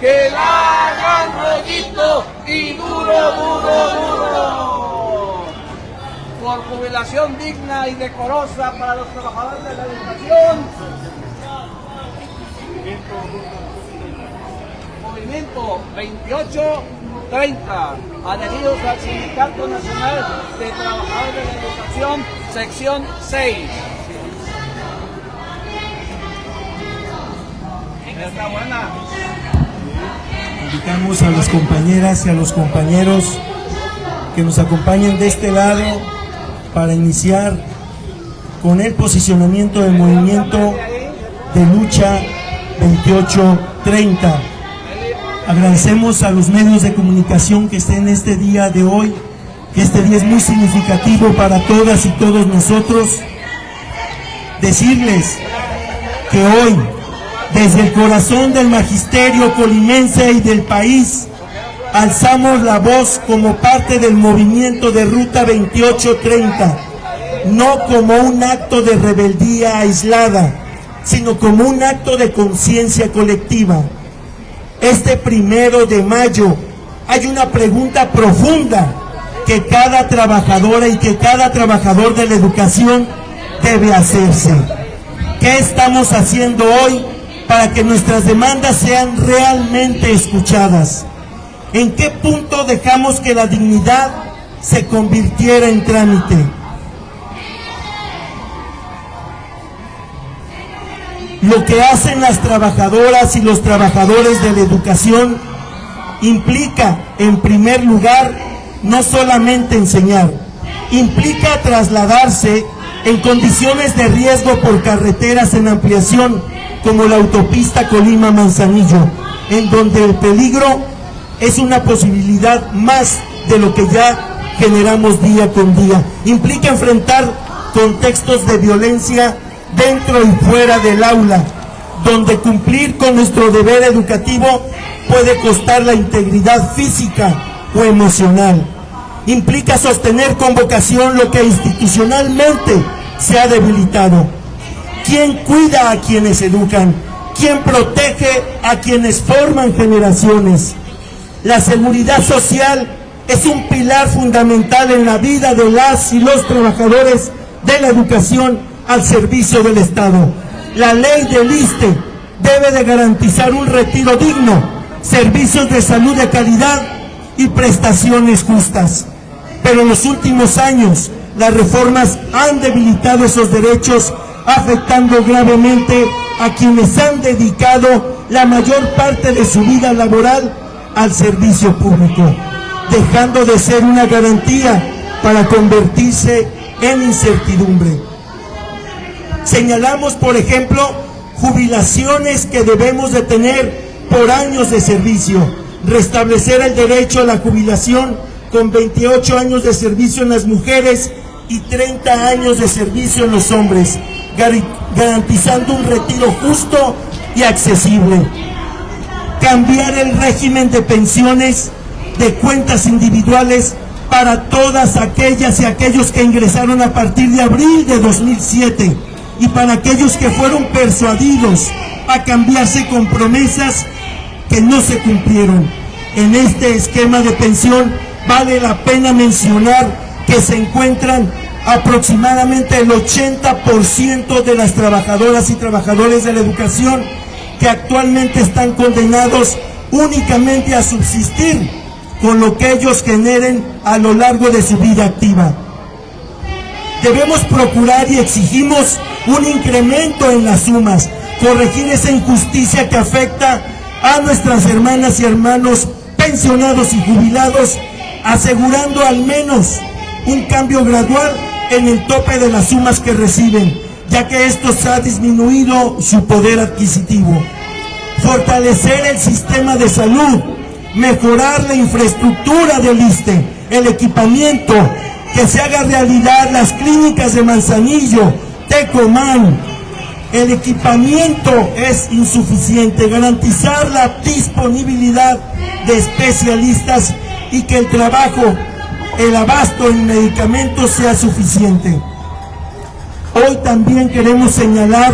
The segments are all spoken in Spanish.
que la hagan rollito y duro, duro, duro. Por jubilación digna y decorosa para los trabajadores de la educación. Movimiento 2830, adheridos al Sindicato Nacional de Trabajadores de la Educación, sección 6. Está buena. Invitamos a las compañeras y a los compañeros que nos acompañen de este lado para iniciar con el posicionamiento del movimiento de lucha 2830. Agradecemos a los medios de comunicación que estén este día de hoy, que este día es muy significativo para todas y todos nosotros. Decirles que hoy, desde el corazón del magisterio colimense y del país, alzamos la voz como parte del movimiento de Ruta 2830, no como un acto de rebeldía aislada, sino como un acto de conciencia colectiva. Este 1 de mayo hay una pregunta profunda que cada trabajadora y que cada trabajador de la educación debe hacerse. ¿Qué estamos haciendo hoy para que nuestras demandas sean realmente escuchadas? ¿En qué punto dejamos que la dignidad se convirtiera en trámite? Lo que hacen las trabajadoras y los trabajadores de la educación implica, en primer lugar, no solamente enseñar, implica trasladarse en condiciones de riesgo por carreteras en ampliación, como la autopista Colima-Manzanillo, en donde el peligro es una posibilidad más de lo que ya generamos día con día. Implica enfrentar contextos de violencia dentro y fuera del aula, donde cumplir con nuestro deber educativo puede costar la integridad física o emocional. Implica sostener con vocación lo que institucionalmente se ha debilitado. ¿Quién cuida a quienes educan? ¿Quién protege a quienes forman generaciones? La seguridad social es un pilar fundamental en la vida de las y los trabajadores de la educación al servicio del Estado. La ley del ISSSTE debe de garantizar un retiro digno, servicios de salud de calidad y prestaciones justas. Pero en los últimos años, las reformas han debilitado esos derechos, afectando gravemente a quienes han dedicado la mayor parte de su vida laboral al servicio público, dejando de ser una garantía para convertirse en incertidumbre. Señalamos, por ejemplo, jubilaciones que debemos de tener por años de servicio, restablecer el derecho a la jubilación con 28 años de servicio en las mujeres y 30 años de servicio en los hombres, garantizando un retiro justo y accesible. Cambiar el régimen de pensiones de cuentas individuales para todas aquellas y aquellos que ingresaron a partir de abril de 2007 y para aquellos que fueron persuadidos a cambiarse con promesas que no se cumplieron. En este esquema de pensión vale la pena mencionar que se encuentran aproximadamente el 80% de las trabajadoras y trabajadores de la educación que actualmente están condenados únicamente a subsistir con lo que ellos generen a lo largo de su vida activa. Debemos procurar y exigimos un incremento en las sumas, corregir esa injusticia que afecta a nuestras hermanas y hermanos pensionados y jubilados, asegurando al menos un cambio gradual en el tope de las sumas que reciben, ya que esto ha disminuido su poder adquisitivo. Fortalecer el sistema de salud, mejorar la infraestructura del ISSSTE, el equipamiento, que se haga realidad las clínicas de Manzanillo, Tecomán. El equipamiento es insuficiente, garantizar la disponibilidad de especialistas y que el trabajo, el abasto en medicamentos sea suficiente. Hoy también queremos señalar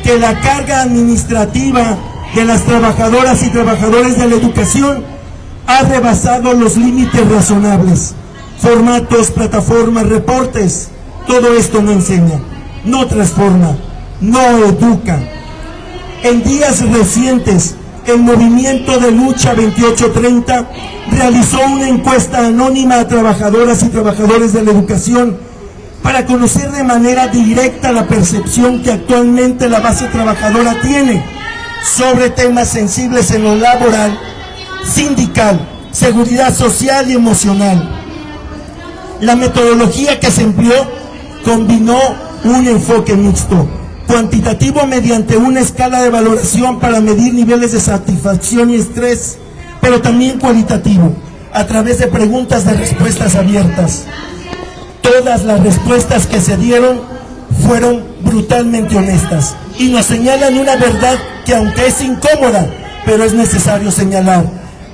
que la carga administrativa de las trabajadoras y trabajadores de la educación ha rebasado los límites razonables. Formatos, plataformas, reportes, todo esto no enseña, no transforma, no educa. En días recientes, el Movimiento de Lucha 2830 realizó una encuesta anónima a trabajadoras y trabajadores de la educación para conocer de manera directa la percepción que actualmente la base trabajadora tiene sobre temas sensibles en lo laboral, sindical, seguridad social y emocional. La metodología que se empleó combinó un enfoque mixto, cuantitativo mediante una escala de valoración para medir niveles de satisfacción y estrés, pero también cualitativo, a través de preguntas de respuestas abiertas. Todas las respuestas que se dieron fueron brutalmente honestas y nos señalan una verdad que, aunque es incómoda, pero es necesario señalar.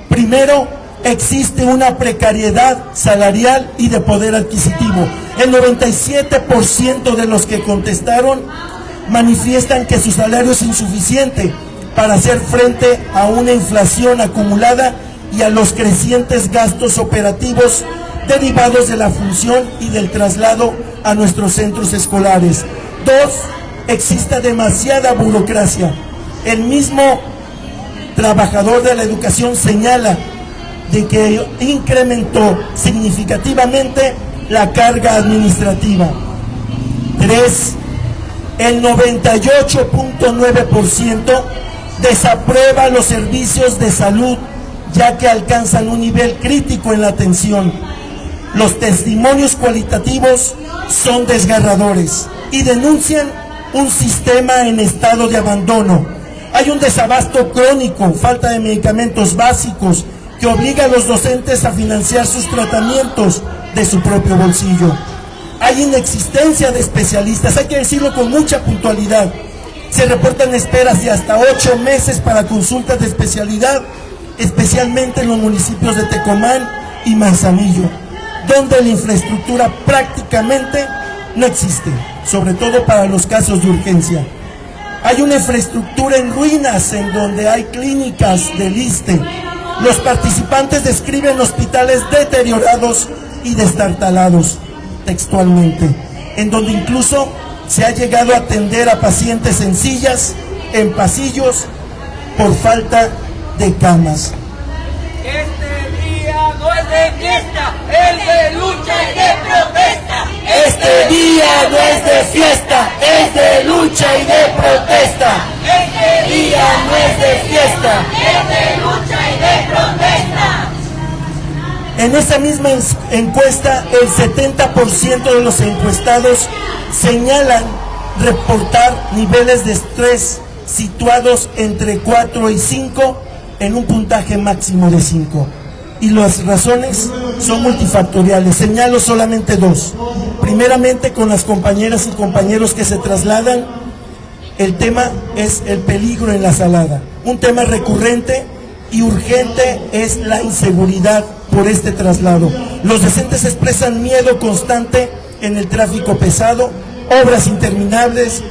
Primero, existe una precariedad salarial y de poder adquisitivo. El 97% de los que contestaron manifiestan que su salario es insuficiente para hacer frente a una inflación acumulada y a los crecientes gastos operativos derivados de la función y del traslado a nuestros centros escolares. Dos, existe demasiada burocracia. El mismo trabajador de la educación señala de que incrementó significativamente la carga administrativa. Tres, el 98.9% desaprueba los servicios de salud, ya que alcanzan un nivel crítico en la atención. Los testimonios cualitativos son desgarradores y denuncian un sistema en estado de abandono. Hay un desabasto crónico, falta de medicamentos básicos, que obliga a los docentes a financiar sus tratamientos de su propio bolsillo. Hay inexistencia de especialistas, hay que decirlo con mucha puntualidad. Se reportan esperas de hasta 8 meses para consultas de especialidad, especialmente en los municipios de Tecomán y Manzanillo, donde la infraestructura prácticamente no existe, sobre todo para los casos de urgencia. Hay una infraestructura en ruinas en donde hay clínicas del ISSSTE. Los participantes describen hospitales deteriorados y destartalados, textualmente, en donde incluso se ha llegado a atender a pacientes en sillas, en pasillos, por falta de camas. Este día no es de fiesta, es de lucha y de protesta. Este día no es de fiesta, es de lucha y de protesta. Este día no es de fiesta, es de lucha y de protesta. En esa misma encuesta, el 70% de los encuestados señalan reportar niveles de estrés situados entre 4 y 5 en un puntaje máximo de 5. Y las razones son multifactoriales. Señalo solamente 2. Primeramente, con las compañeras y compañeros que se trasladan, el tema es el peligro en la salada. Un tema recurrente y urgente es la inseguridad por este traslado. Los docentes expresan miedo constante en el tráfico pesado, obras interminables,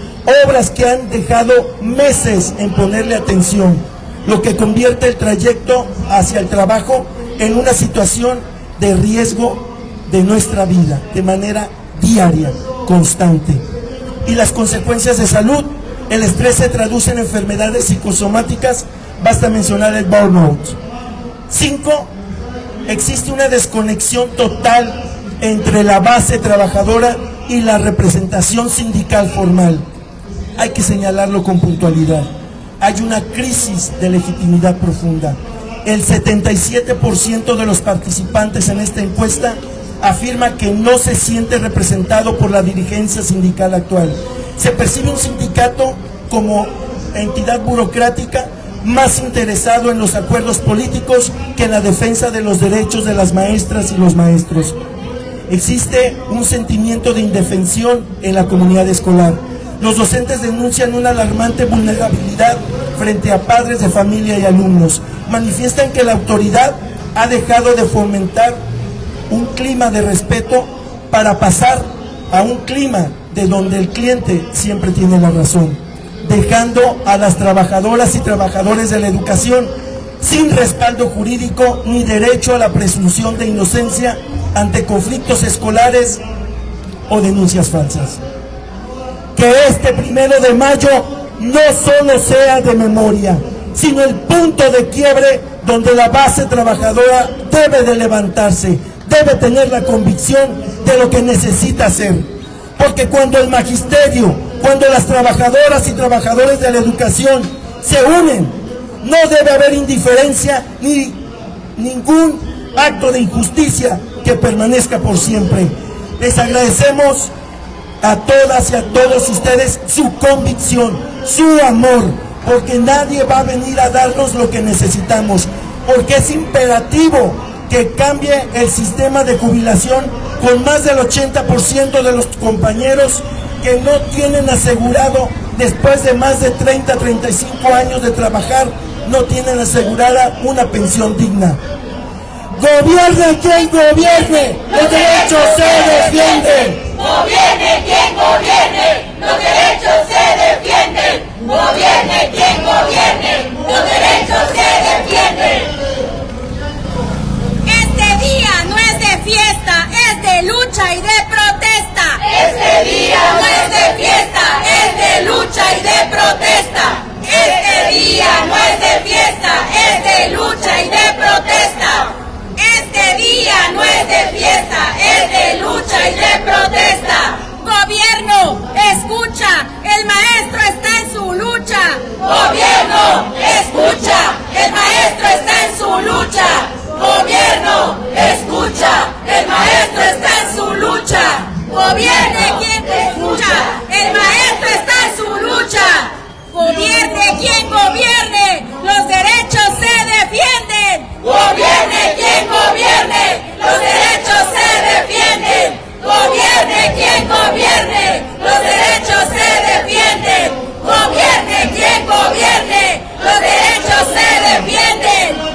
obras que han dejado meses en ponerle atención, lo que convierte el trayecto hacia el trabajo en una situación de riesgo de nuestra vida, de manera diaria, constante. Y las consecuencias de salud, el estrés se traduce en enfermedades psicosomáticas, basta mencionar el burnout. 5, existe una desconexión total entre la base trabajadora y la representación sindical formal. Hay que señalarlo con puntualidad. Hay una crisis de legitimidad profunda. El 77% de los participantes en esta encuesta afirma que no se siente representado por la dirigencia sindical actual. Se percibe un sindicato como entidad burocrática más interesado en los acuerdos políticos que en la defensa de los derechos de las maestras y los maestros. Existe un sentimiento de indefensión en la comunidad escolar. Los docentes denuncian una alarmante vulnerabilidad frente a padres de familia y alumnos. Manifiestan que la autoridad ha dejado de fomentar un clima de respeto para pasar a un clima de donde el cliente siempre tiene la razón. dejando a las trabajadoras y trabajadores de la educación sin respaldo jurídico ni derecho a la presunción de inocencia ante conflictos escolares o denuncias falsas. Que este 1 de mayo no solo sea de memoria, sino el punto de quiebre donde la base trabajadora debe de levantarse, debe tener la convicción de lo que necesita hacer. Porque cuando el magisterio, cuando las trabajadoras y trabajadores de la educación se unen, no debe haber indiferencia ni ningún acto de injusticia que permanezca por siempre. Les agradecemos a todas y a todos ustedes su convicción, su amor, porque nadie va a venir a darnos lo que necesitamos, porque es imperativo que cambie el sistema de jubilación con más del 80% de los compañeros que no tienen asegurado, después de más de 30, 35 años de trabajar, no tienen asegurada una pensión digna. Gobierne quien gobierne, los derechos se defienden. Gobierne quien gobierne, los derechos se defienden. Gobierne quien gobierne, los derechos se defienden. Este día no es de fiesta, es de lucha y de protesta. Este día no es de fiesta, es de lucha y de protesta. Este día no es de fiesta, es de lucha y de protesta. Este día no es de fiesta, es de lucha y de protesta. Gobierno, escucha, el maestro está en su lucha. Gobierno, escucha, el maestro está en su lucha. Gobierno, escucha, el maestro está en su lucha. Gobierne quien te escucha, el maestro está en su lucha. Gobierne quien gobierne, los derechos se defienden. Gobierne quien gobierne, los derechos se defienden. Gobierne quien gobierne, los derechos se defienden. Gobierne quien gobierne, los derechos se defienden.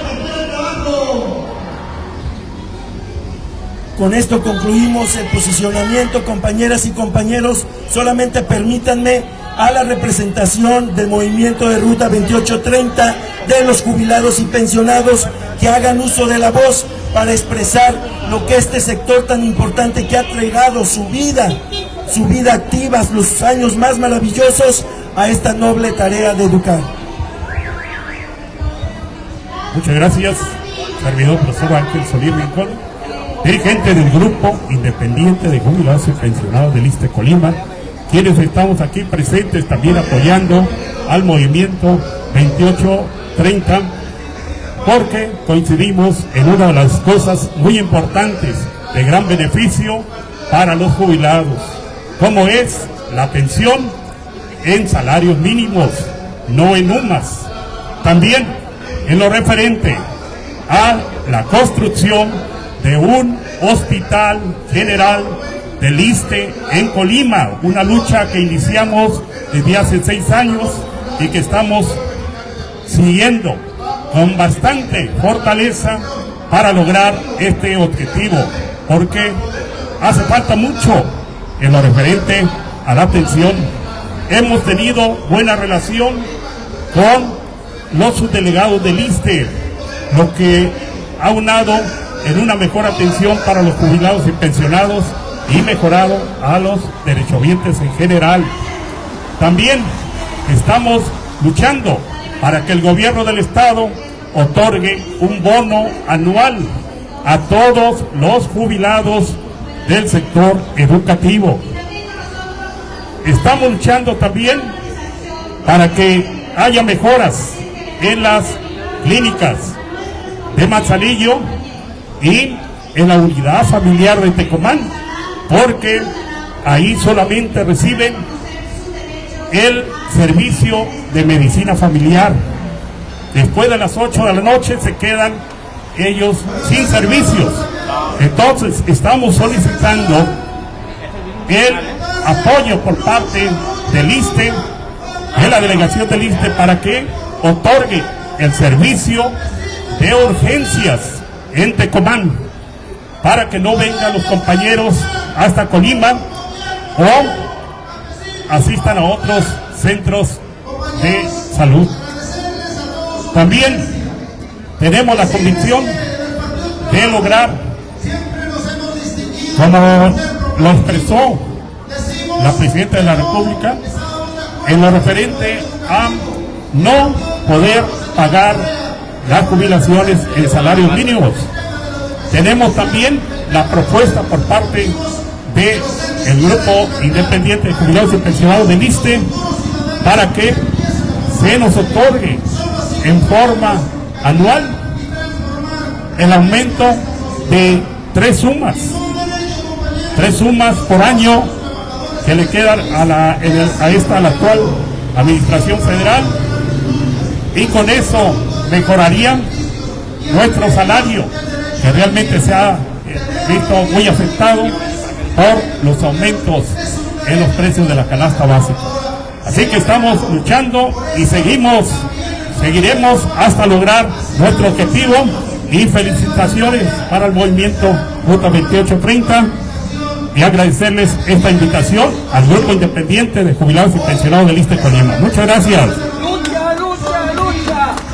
Con esto concluimos el posicionamiento, compañeras y compañeros. Solamente permítanme a la representación del movimiento de Ruta 2830 de los jubilados y pensionados que hagan uso de la voz para expresar lo que este sector tan importante que ha entregado su vida activa, los años más maravillosos a esta noble tarea de educar. Muchas gracias, servidor profesor Ángel Solís Rincón, dirigente del Grupo Independiente de Jubilados y Pensionados del ISSSTE Colima, quienes estamos aquí presentes también apoyando al movimiento 2830, porque coincidimos en una de las cosas muy importantes de gran beneficio para los jubilados, como es la pensión en salarios mínimos, no en UMAS. También en lo referente a la construcción de un hospital general del ISSSTE en Colima, una lucha que iniciamos desde hace 6 años y que estamos siguiendo con bastante fortaleza para lograr este objetivo, porque hace falta mucho en lo referente a la atención. Hemos tenido buena relación con los subdelegados del ISSSTE, lo que ha aunado en una mejor atención para los jubilados y pensionados y mejorado a los derechohabientes en general. También estamos luchando para que el gobierno del estado otorgue un bono anual a todos los jubilados del sector educativo. Estamos luchando también para que haya mejoras en las clínicas de Manzanillo y en la unidad familiar de Tecomán, porque ahí solamente reciben el servicio de medicina familiar. Después de las 8 de la noche se quedan ellos sin servicios. Entonces estamos solicitando el apoyo por parte del ISSSTE, de la delegación del ISSSTE, para que otorgue el servicio de urgencias en Tecomán, para que no vengan los compañeros hasta Colima o asistan a otros centros de salud. También tenemos la convicción de lograr, como lo expresó la Presidenta de la República, en lo referente a no poder pagar las jubilaciones en salarios mínimos. Tenemos también la propuesta por parte del Grupo Independiente de Jubilados y Pensionados del ISSSTE para que se nos otorgue en forma anual el aumento de 3 sumas por año que le quedan a la actual Administración Federal, y con eso mejorarían nuestro salario, que realmente se ha visto muy afectado por los aumentos en los precios de la canasta básica. Así que estamos luchando y seguiremos hasta lograr nuestro objetivo, y felicitaciones para el movimiento Ruta 2830 y agradecerles esta invitación al Grupo Independiente de Jubilados y Pensionados del ISSSTE Colima. Muchas gracias. Lucha, lucha, lucha,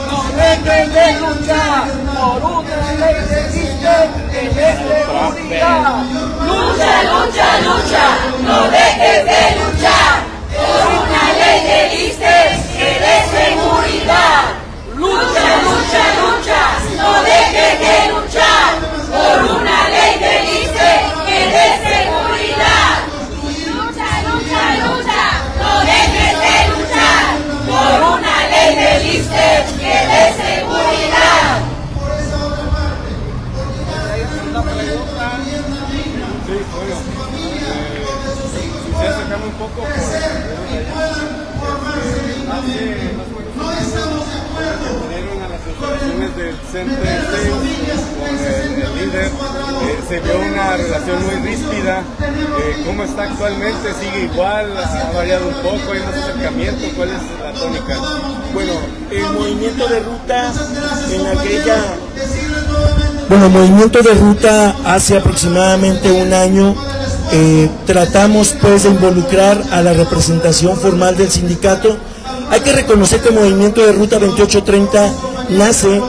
no dejen de luchar por una ley del ISSSTE que dé seguridad. Lucha, lucha, lucha, no dejes de luchar por una ley del ISSSTE que dé seguridad. Lucha, lucha, lucha, no dejes de luchar por una ley del ISSSTE que dé seguridad. Lucha, lucha, lucha, no dejes de luchar por una ley del ISSSTE que dé seguridad. Una pregunta. Sí, bueno, quisiera sacarme un poco por vinieron a las instalaciones del Centro de Sales con el líder, se vio una relación muy ríspida. ¿Cómo está actualmente? ¿Sigue igual? ¿Ha variado un poco? ¿Hay más acercamiento? ¿Cuál es la tónica? Bueno, el movimiento de ruta movimiento de ruta hace aproximadamente un año tratamos pues de involucrar a la representación formal del sindicato. Hay que reconocer que el movimiento de Ruta 2830 nace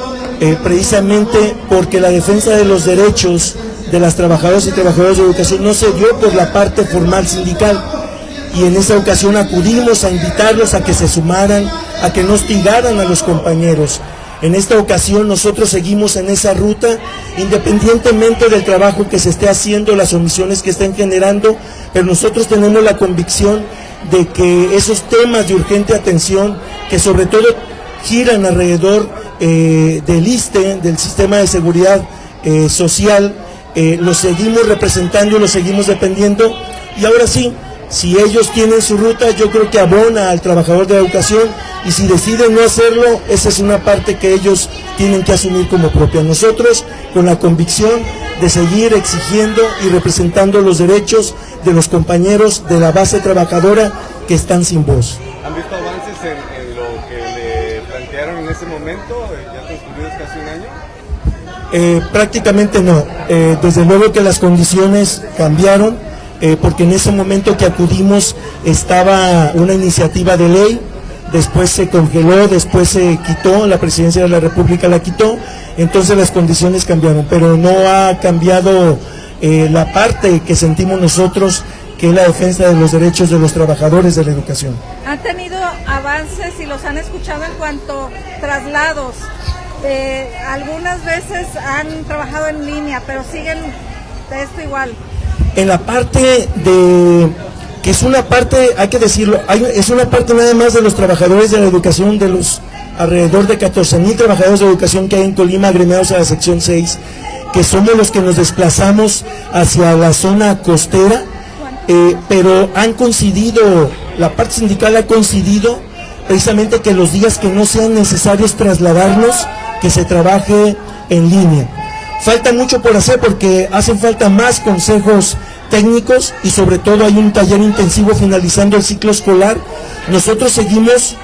precisamente porque la defensa de los derechos de las trabajadoras y trabajadores de educación no se dio por la parte formal sindical, y en esa ocasión acudimos a invitarlos a que se sumaran, a que no hostigaran a los compañeros. En esta ocasión nosotros seguimos en esa ruta, independientemente del trabajo que se esté haciendo, las omisiones que estén generando, pero nosotros tenemos la convicción de que esos temas de urgente atención, que sobre todo giran alrededor del ISSSTE, del Sistema de Seguridad Social, los seguimos representando, los seguimos dependiendo, y ahora sí, si ellos tienen su ruta, yo creo que abona al trabajador de la educación, y si deciden no hacerlo, esa es una parte que ellos tienen que asumir como propia. Nosotros, con la convicción de seguir exigiendo y representando los derechos de los compañeros de la base trabajadora que están sin voz. ¿Han visto avances en lo que le plantearon en ese momento, ya transcurridos casi un año? Prácticamente no. Desde luego que las condiciones cambiaron, porque en ese momento que acudimos estaba una iniciativa de ley, después se congeló, después se quitó, la Presidencia de la República la quitó, entonces las condiciones cambiaron, pero no ha cambiado la parte que sentimos nosotros, que es la defensa de los derechos de los trabajadores de la educación. ¿Han tenido avances y los han escuchado en cuanto a traslados? Algunas veces han trabajado en línea, pero siguen de esto igual. En la parte de, que es una parte, hay que decirlo, es una parte nada más de los trabajadores de la educación, de los alrededor de 14,000 trabajadores de educación que hay en Colima, agremiados a la sección 6, que somos los que nos desplazamos hacia la zona costera, pero han coincidido, la parte sindical ha coincidido precisamente que los días que no sean necesarios trasladarnos, que se trabaje en línea. Falta mucho por hacer porque hacen falta más consejos técnicos y sobre todo hay un taller intensivo finalizando el ciclo escolar. Nosotros seguimos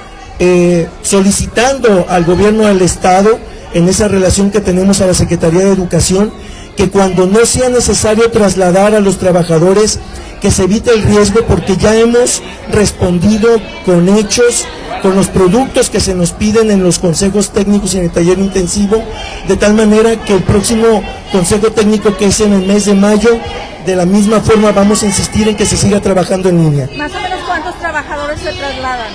solicitando al gobierno del estado, en esa relación que tenemos a la Secretaría de Educación, que cuando no sea necesario trasladar a los trabajadores, que se evite el riesgo, porque ya hemos respondido con hechos con los productos que se nos piden en los consejos técnicos y en el taller intensivo, de tal manera que el próximo consejo técnico, que es en el mes de mayo, de la misma forma vamos a insistir en que se siga trabajando en línea. ¿Más o menos cuántos trabajadores se trasladan?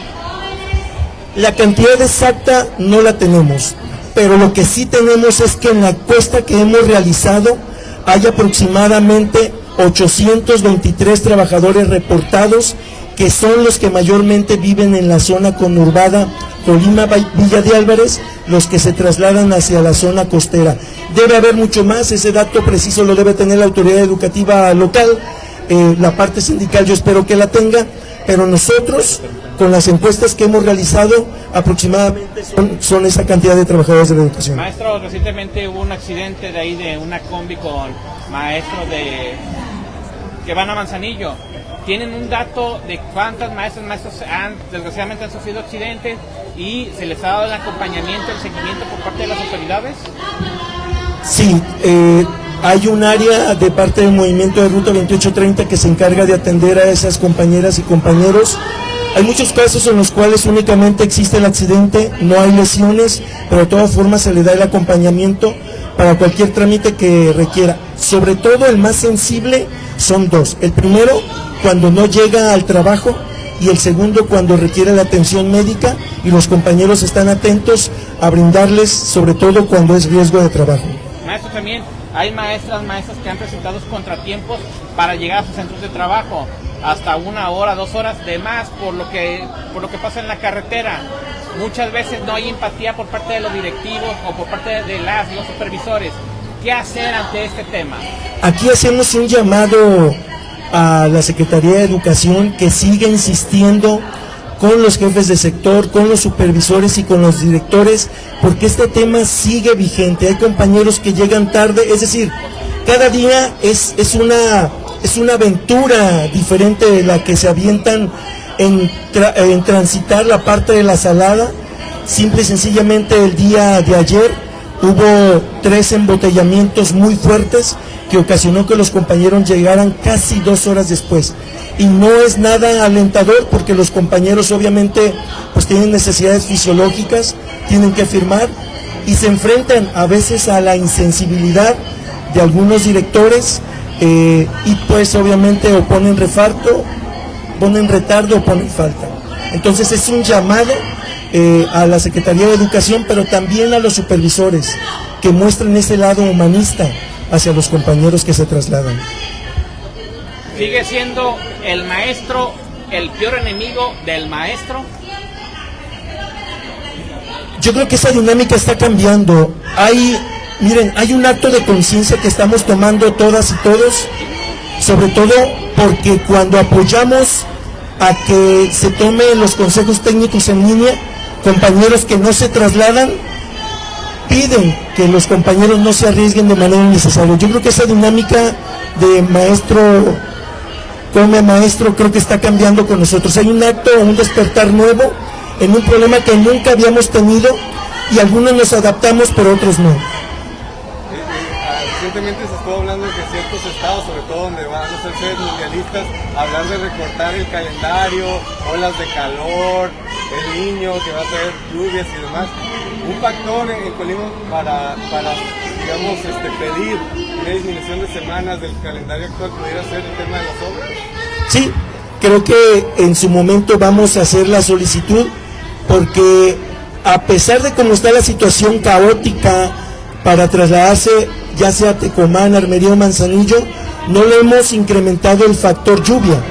La cantidad exacta no la tenemos, pero lo que sí tenemos es que en la encuesta que hemos realizado hay aproximadamente 823 trabajadores reportados, que son los que mayormente viven en la zona conurbada Colima, Villa de Álvarez, los que se trasladan hacia la zona costera. Debe haber mucho más, ese dato preciso lo debe tener la autoridad educativa local, la parte sindical yo espero que la tenga, pero nosotros, con las encuestas que hemos realizado, aproximadamente son esa cantidad de trabajadores de la educación. Maestro, recientemente hubo un accidente de ahí de una combi con maestros que van a Manzanillo. ¿Tienen un dato de cuántas maestros desgraciadamente han sufrido accidentes y se les ha dado el acompañamiento, el seguimiento por parte de las autoridades? Sí, hay un área de parte del movimiento de Ruta 2830 que se encarga de atender a esas compañeras y compañeros. Hay muchos casos en los cuales únicamente existe el accidente, no hay lesiones, pero de todas formas se le da el acompañamiento para cualquier trámite que requiera. Sobre todo el más sensible son dos. El primero, cuando no llega al trabajo, y el segundo, cuando requiere la atención médica, y los compañeros están atentos a brindarles, sobre todo cuando es riesgo de trabajo. Maestro, también hay maestros que han presentado contratiempos para llegar a sus centros de trabajo, hasta 1 hora, 2 horas de más por lo que pasa en la carretera. Muchas veces no hay empatía por parte de los directivos o por parte de los supervisores. ¿Qué hacer ante este tema? Aquí hacemos un llamado a la Secretaría de Educación que siga insistiendo con los jefes de sector, con los supervisores y con los directores, porque este tema sigue vigente. Hay compañeros que llegan tarde, es decir, cada día es una aventura diferente de la que se avientan en transitar la parte de la Salada. Simple y sencillamente el día de ayer hubo 3 embotellamientos muy fuertes que ocasionó que los compañeros llegaran casi 2 horas después. Y no es nada alentador porque los compañeros obviamente pues tienen necesidades fisiológicas, tienen que firmar y se enfrentan a veces a la insensibilidad de algunos directores y pues obviamente o ponen retardo o ponen falta. Entonces es un llamado a la Secretaría de Educación, pero también a los supervisores que muestren ese lado humanista hacia los compañeros que se trasladan. ¿Sigue siendo el maestro el peor enemigo del maestro? Yo creo que esa dinámica está cambiando. Hay un acto de conciencia que estamos tomando todas y todos, sobre todo porque cuando apoyamos a que se tomen los consejos técnicos en línea, compañeros que no se trasladan piden que los compañeros no se arriesguen de manera innecesaria. Yo creo que esa dinámica de maestro come maestro creo que está cambiando con nosotros. Hay un acto, un despertar nuevo en un problema que nunca habíamos tenido y algunos nos adaptamos pero otros no. Recientemente se estuvo hablando de que ciertos estados, sobre todo donde van a ser sedes mundialistas, hablar de recortar el calendario, olas de calor, el niño que va a traer lluvias y demás. Un factor en Colima para digamos, pedir una disminución de semanas del calendario actual pudiera ser el tema de las obras. Sí, creo que en su momento vamos a hacer la solicitud porque a pesar de cómo está la situación caótica para trasladarse ya sea a Tecomán, Armería o Manzanillo, no le hemos incrementado el factor lluvia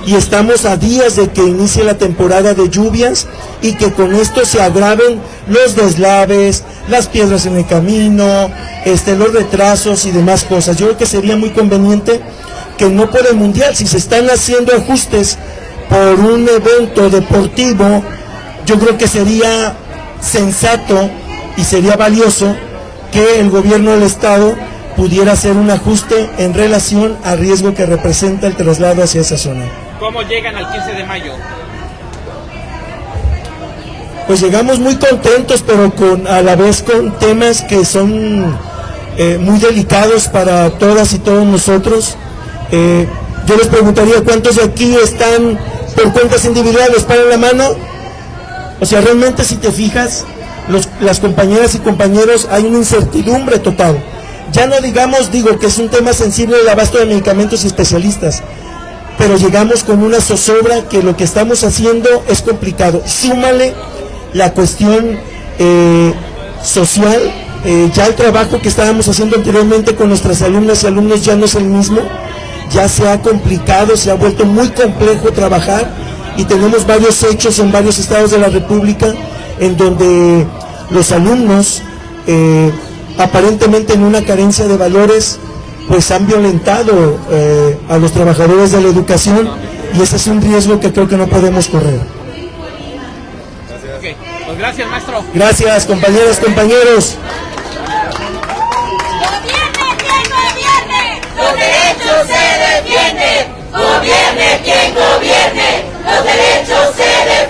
y estamos a días de que inicie la temporada de lluvias y que con esto se agraven los deslaves, las piedras en el camino, los retrasos y demás cosas. Yo creo que sería muy conveniente que no por el Mundial, si se están haciendo ajustes por un evento deportivo, yo creo que sería sensato y sería valioso que el gobierno del estado pudiera hacer un ajuste en relación al riesgo que representa el traslado hacia esa zona. ¿Cómo llegan al 15 de mayo? Pues llegamos muy contentos, pero a la vez con temas que son muy delicados para todas y todos nosotros. Yo les preguntaría cuántos de aquí están por cuentas individuales, para la mano. O sea, realmente si te fijas, las compañeras y compañeros, hay una incertidumbre total. Ya no digamos, digo, que es un tema sensible el abasto de medicamentos y especialistas, pero llegamos con una zozobra que lo que estamos haciendo es complicado. Súmale la cuestión social, ya el trabajo que estábamos haciendo anteriormente con nuestras alumnas y alumnos ya no es el mismo, ya se ha complicado, se ha vuelto muy complejo trabajar y tenemos varios hechos en varios estados de la República en donde los alumnos, aparentemente en una carencia de valores, pues han violentado a los trabajadores de la educación y ese es un riesgo que creo que no podemos correr. Ok, pues gracias, maestro. Gracias, compañeras, compañeros. Gobierne quien gobierne, los derechos se defienden. Gobierne quien gobierne, los derechos se defienden.